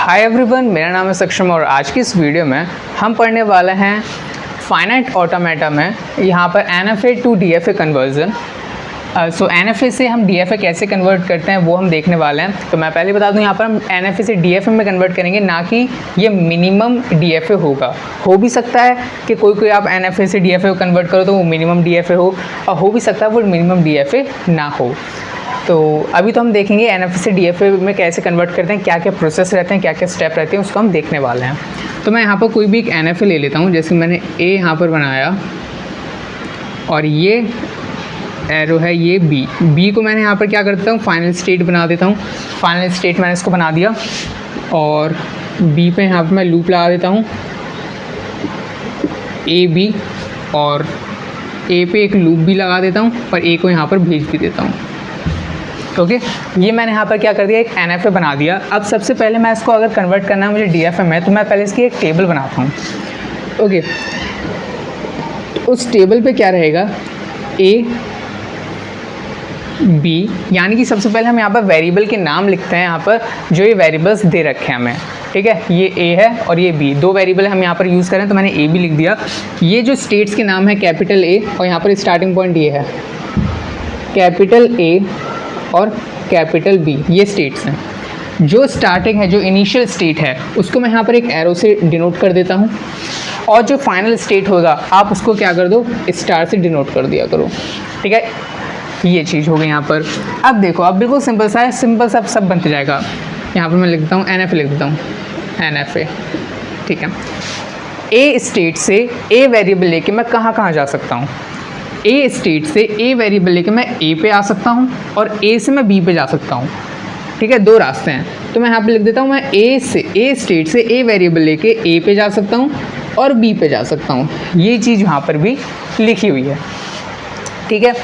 Hi everyone, मेरा नाम है सक्षम और आज की इस वीडियो में हम पढ़ने वाले हैं फाइनाइट ऑटोमेटा में यहाँ पर NFA to DFA conversion. So NFA से हम DFA कैसे कन्वर्ट करते हैं वो हम देखने वाले हैं। तो मैं पहले बता दूं, यहाँ पर हम NFA से DFA में कन्वर्ट करेंगे, ना कि ये मिनिमम DFA होगा। हो भी सकता है कि कोई आप NFA से DFA को कन्वर्ट करो तो वो मिनिमम DFA हो, और हो भी सकता है वो मिनिमम DFA ना हो। तो अभी तो हम देखेंगे NFA से DFA में कैसे कन्वर्ट करते हैं, क्या क्या प्रोसेस रहते हैं, क्या क्या स्टेप रहते हैं, उसको हम देखने वाले हैं। तो मैं यहाँ पर कोई भी एक NFA ले लेता हूँ। जैसे मैंने A यहाँ पर बनाया और ये एरो है, ये B को मैंने यहाँ पर क्या कर देता हूँ, फाइनल स्टेट बना देता हूँ। फाइनल स्टेट मैंने इसको बना दिया और B पे यहाँ पर मैं लूप लगा देता हूँ AB, और A पे एक लूप भी लगा देता हूँ और A को यहाँ पर भेज भी देता हूँ। ओके, ये मैंने यहाँ पर क्या कर दिया, एक NFA बना दिया। अब सबसे पहले मैं इसको अगर कन्वर्ट करना है मुझे DFA में, तो मैं पहले इसकी एक टेबल बनाता हूँ। ओके, उस टेबल पे क्या रहेगा, A B, यानी कि सबसे पहले हम यहाँ पर वेरिएबल के नाम लिखते हैं, यहाँ पर जो ये वेरिएबल्स दे रखे हैं हमें। ठीक है, ये A है और ये B, दो वेरिएबल हम यहाँ पर यूज़ करें, तो मैंने A B लिख दिया। ये जो स्टेट्स के नाम है कैपिटल A, और यहाँ पर स्टार्टिंग पॉइंट ये है कैपिटल A और कैपिटल B, ये स्टेट्स हैं। जो स्टार्टिंग है, जो इनिशियल स्टेट है, उसको मैं यहाँ पर एक एरो से डिनोट कर देता हूँ, और जो फाइनल स्टेट होगा आप उसको क्या कर दो, स्टार से डिनोट कर दिया करो। ठीक है, ये चीज़ हो गई यहाँ पर। अब देखो, अब बिल्कुल सिंपल सा है, सिंपल सा सब बनते जाएगा। यहाँ पर मैं लिख देता हूँ NFA, लिख देता हूँ NFA। ठीक है, A स्टेट से A वेरिएबल लेके मैं कहाँ जा सकता हूँ, A स्टेट से A वेरिएबल लेके मैं A पे आ सकता हूँ और A से मैं B पे जा सकता हूँ। ठीक है, दो रास्ते हैं। तो मैं यहाँ पे लिख देता हूँ, मैं A स्टेट से A वेरिएबल लेके A पे जा सकता हूँ और B पे जा सकता हूँ। ये चीज़ यहाँ पर भी लिखी हुई है। ठीक है,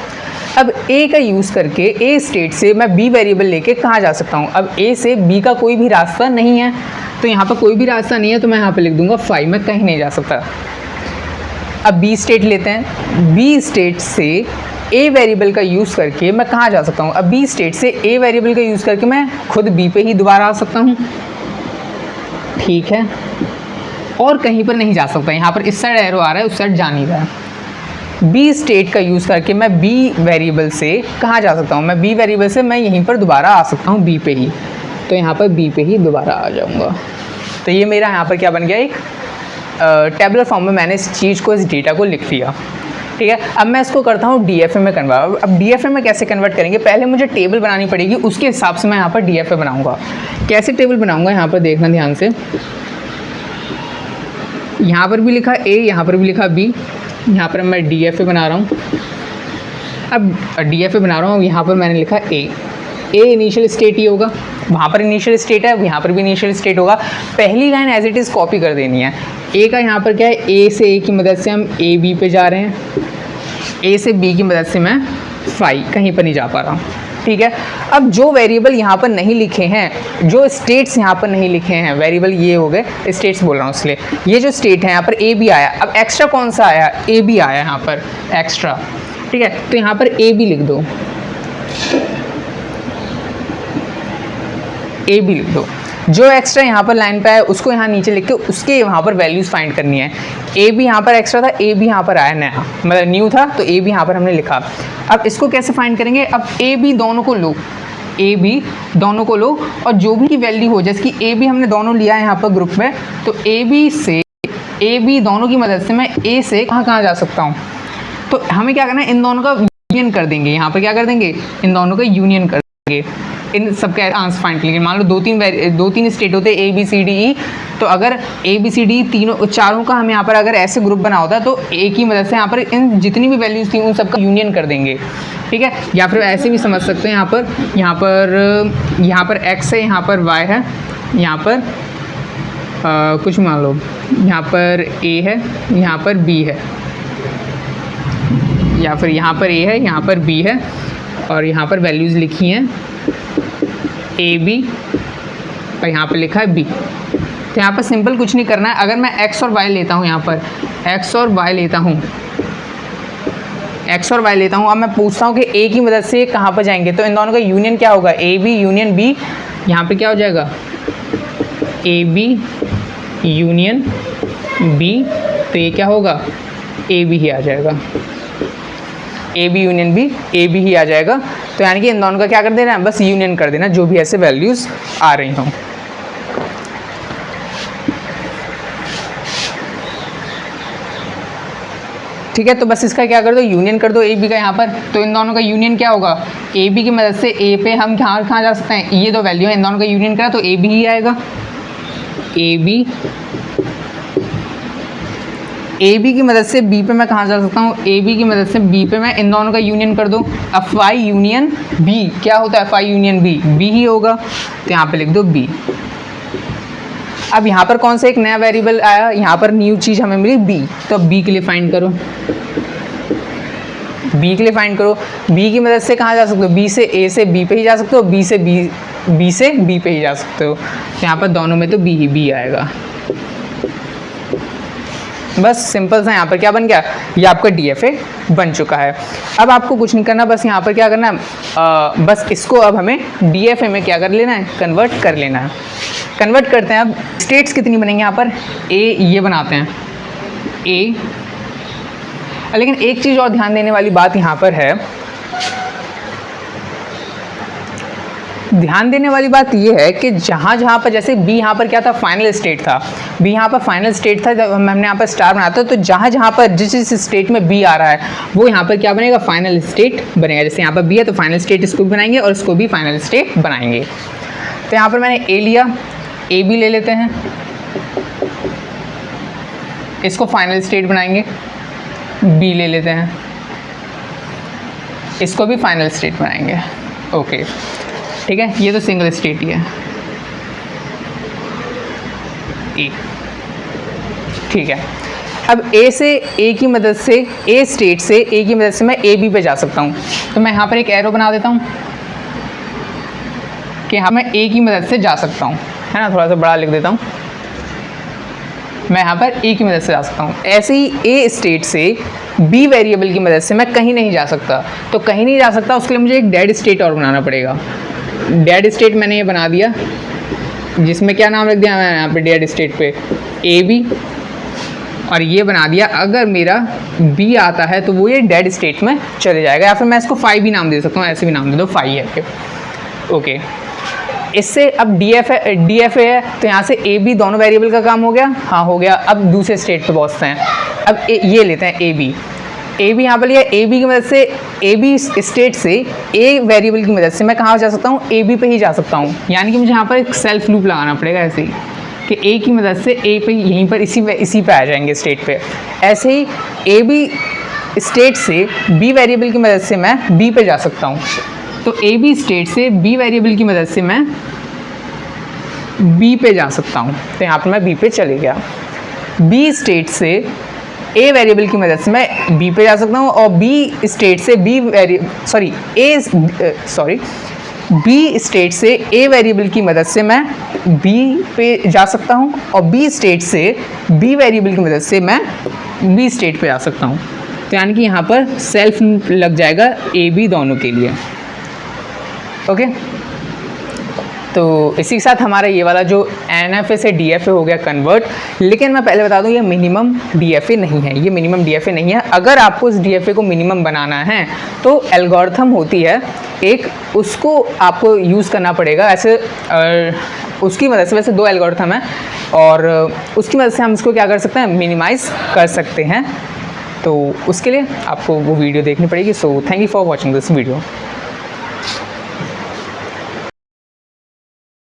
अब A का यूज़ करके A स्टेट से मैं B वेरिएबल लेके कहाँ जा सकता हूँ। अब A से B का कोई भी रास्ता नहीं है, तो यहाँ पर कोई भी रास्ता नहीं है, तो मैं यहाँ पर लिख दूँगा 5, मैं कहीं नहीं जा सकता। अब B स्टेट लेते हैं। B स्टेट से A वेरिएबल का यूज़ करके मैं कहाँ जा सकता हूँ। अब B स्टेट से A वेरिएबल का यूज़ करके मैं खुद B पे ही दोबारा आ सकता हूँ। ठीक है, और कहीं पर नहीं जा सकता। यहाँ पर इस साइड एरो आ रहा है, उस साइड जा नहीं रहा है। B स्टेट का यूज़ करके मैं B वेरिएबल से कहाँ जा सकता हूँ, मैं B वेरिएबल से मैं यहीं पर दोबारा आ सकता हूँ B पे ही, तो यहाँ पर B पे ही दोबारा आ जाऊँगा। तो ये मेरा यहाँ पर क्या बन गया, एक टेबुलर फॉर्म में मैंने इस चीज़ को, इस डेटा को लिख लिया। ठीक है, अब मैं इसको करता हूँ DFA में कन्वर्ट। अब DFA में कैसे कन्वर्ट करेंगे, पहले मुझे टेबल बनानी पड़ेगी, उसके हिसाब से मैं यहाँ पर DFA बनाऊँगा। कैसे टेबल बनाऊँगा, यहाँ पर देखना ध्यान से। यहाँ पर भी लिखा A, यहाँ पर भी लिखा B। यहाँ पर मैं DFA बना रहा हूँ। अब DFA बना रहा हूँ, यहाँ पर मैंने लिखा A इनिशियल स्टेट ही होगा, वहाँ पर इनिशियल स्टेट है, यहाँ पर भी इनिशियल स्टेट होगा। पहली line as it is copy कर देनी है। A का यहाँ पर क्या है, A से A की मदद से हम AB पे जा रहे हैं, A से B की मदद से मैं 5, कहीं पर नहीं जा पा रहा हूँ। ठीक है, अब जो वेरिएबल यहाँ पर नहीं लिखे हैं, जो स्टेट्स यहाँ पर नहीं लिखे हैं, वेरिएबल ये हो गए, स्टेट्स बोल रहा हूँ इसलिए, ये जो स्टेट है यहाँ पर AB आया। अब एक्स्ट्रा कौन सा आया, AB आया यहाँ पर एक्स्ट्रा। ठीक है, तो यहाँ पर AB लिख दो, AB लिख दो। जो एक्स्ट्रा यहाँ पर लाइन पे है उसको यहाँ नीचे लिख के उसके वहाँ पर वैल्यूज़ फाइंड करनी है। A भी यहाँ पर एक्स्ट्रा था, A भी यहाँ पर आया नया, मतलब न्यू था, तो A भी यहाँ पर हमने लिखा। अब इसको कैसे फाइंड करेंगे, अब A B दोनों को लो, A B दोनों को लो, और जो भी वैल्यू हो, जैसे कि A B हमने दोनों लिया है यहाँ पर ग्रुप में, तो A B दोनों की मदद से मैं A से कहाँ जा सकता हूँ। तो हमें क्या करना है, इन दोनों का यूनियन कर देंगे। यहाँ पर क्या कर देंगे, इन दोनों का यूनियन कर देंगे, इन सबके आंसर फाइंड करेंगे। मान लो दो तीन स्टेट होते हैं A B C D E, तो अगर A B C D तीनों चारों का हम यहाँ पर अगर ऐसे ग्रुप बना होता तो A की मदद से यहाँ पर इन जितनी भी वैल्यूज़ थी उन सबका यूनियन कर देंगे। ठीक है, या फिर ऐसे भी समझ सकते हैं, यहाँ पर X है, यहाँ पर Y है, यहाँ पर कुछ मान लो यहाँ पर A है, यहाँ पर B है, या फिर यहाँ पर A है, यहाँ पर B है, और यहाँ पर वैल्यूज़ लिखी हैं AB और यहाँ पर लिखा है B। तो यहाँ पर सिंपल कुछ नहीं करना है। अगर मैं X और Y लेता हूँ, यहाँ पर X और Y लेता हूँ, अब मैं पूछता हूँ कि A की मदद से कहाँ पर जाएंगे, तो इन दोनों का यूनियन क्या होगा, AB यूनियन B। यहाँ पे क्या हो जाएगा, ए बी यूनियन बी, तो ये क्या होगा, ए बी ही आ जाएगा, A B union B, A B ही आ जाएगा। तो यानी कि इन दोनों का क्या कर देना है, बस यूनियन कर देना जो भी ऐसे वैल्यूज़ आ रही हों। ठीक है, तो बस इसका क्या कर दो, यूनियन कर दो ए बी का यहाँ पर। तो इन दोनों का यूनियन क्या होगा, ए बी की मदद से ए पे हम कहाँ जा सकते हैं, ये दो वैल्यू है, इन दोनों का यूनियन करा तो ए बी ही आएगा। ए बी की मदद से बी पे मैं कहाँ जा सकता हूँ, ए बी की मदद से बी पे मैं इन दोनों का यूनियन कर दो। अब फाई यूनियन बी क्या होता है, फाई यूनियन बी, बी ही होगा, तो यहाँ पे लिख दो बी। अब यहाँ पर कौन सा एक नया वेरिएबल आया, यहाँ पर न्यू चीज़ हमें मिली बी, तो अब बी के लिए फाइंड करो, बी के लिए फाइंड करो। बी की मदद से कहाँ जा सकते हो, बी से ए से बी पे ही जा सकते हो, बी से बी पे ही जा सकते हो। तो यहाँ पर दोनों में तो बी ही बी आएगा। बस सिंपल सा यहाँ पर क्या बन गया, ये आपका DFA बन चुका है। अब आपको कुछ नहीं करना, बस यहाँ पर क्या करना है, बस इसको अब हमें DFA में क्या कर लेना है, कन्वर्ट कर लेना है। कन्वर्ट करते हैं। अब स्टेट्स कितनी बनेंगी यहाँ पर, ए ये बनाते हैं ए, लेकिन एक चीज़ और ध्यान देने वाली बात यहाँ पर है, ध्यान देने वाली बात ये है कि जहाँ पर जैसे बी यहाँ पर क्या था, फाइनल स्टेट था, बी यहाँ पर फाइनल स्टेट था, जब हमने यहाँ पर स्टार बनाया था, तो जहाँ पर जिस स्टेट में बी आ रहा है वो यहाँ पर क्या बनेगा, फाइनल स्टेट बनेगा। जैसे यहाँ पर बी है तो फाइनल स्टेट इसको भी बनाएंगे और इसको भी फाइनल स्टेट बनाएंगे। तो यहाँ पर मैंने ए लिया, ए बी ले लेते हैं, इसको फाइनल स्टेट बनाएंगे, बी ले लेते हैं, इसको भी फाइनल स्टेट बनाएंगे। ओके ठीक है, ये तो सिंगल स्टेट ही है ए। ठीक है, अब ए से ए की मदद से, ए स्टेट से ए की मदद से मैं ए बी पे जा सकता हूँ। तो मैं यहाँ पर एक एरो बना देता हूँ कि हाँ मैं ए की मदद से जा सकता हूँ, है ना, थोड़ा सा बड़ा लिख देता हूँ, मैं यहाँ पर ए की मदद से जा सकता हूँ। ऐसे ही ए स्टेट से बी वेरिएबल की मदद से मैं कहीं नहीं जा सकता। तो कहीं नहीं जा सकता, उसके लिए मुझे एक डेड स्टेट और बनाना पड़ेगा। डेड स्टेट मैंने ये बना दिया, जिसमें क्या नाम रख दिया मैंने यहाँ पे डेड स्टेट पे, ए बी, और ये बना दिया अगर मेरा बी आता है तो वो ये डेड स्टेट में चले जाएगा, या फिर मैं इसको फाई भी नाम दे सकता हूँ, ऐसे भी नाम दे दो, फाई है। ओके, इससे अब DFA है, तो यहाँ से ए बी दोनों वेरिएबल का काम हो गया, हाँ हो गया। अब दूसरे स्टेट पे पहुँचते हैं। अब ये लेते हैं ए बी यहाँ पर लिया, ए बी की मदद से, ए बी स्टेट से ए वेरिएबल की मदद से मैं कहाँ जा सकता हूँ, ए बी पे ही जा सकता हूँ। यानी कि मुझे यहाँ पर एक सेल्फ लूप लगाना पड़ेगा ऐसे ही कि ए की मदद से ए पे यहीं पर इसी पे आ जाएंगे स्टेट पे। ऐसे ही ए बी स्टेट से बी वेरिएबल की मदद से मैं बी पे जा सकता हूँ। तो ए बी स्टेट से बी वेरिएबल की मदद से मैं बी पे जा सकता हूँ। तो यहाँ पर मैं बी पे चले गया। बी स्टेट से ए वेरिएबल की मदद से मैं बी पे जा सकता हूँ, और बी स्टेट से बी स्टेट से ए वेरिएबल की मदद से मैं बी पे जा सकता हूँ, और बी स्टेट से बी वेरिएबल की मदद से मैं बी स्टेट पे जा सकता हूँ। तो यानी कि यहाँ पर सेल्फ लग जाएगा ए बी दोनों के लिए। ओके, तो इसी के साथ हमारा ये वाला जो NFA से DFA हो गया कन्वर्ट। लेकिन मैं पहले बता दूं ये मिनिमम DFA नहीं है, ये मिनिमम DFA नहीं है। अगर आपको इस DFA को मिनिमम बनाना है तो एल्गोरिथम होती है एक, उसको आपको यूज़ करना पड़ेगा। ऐसे उसकी मदद से, वैसे 2 एल्गोरिथम है और उसकी मदद से हम इसको क्या कर सकते हैं, मिनिमाइज़ कर सकते हैं। तो उसके लिए आपको वो वीडियो देखनी पड़ेगी। So thank you for watching this video.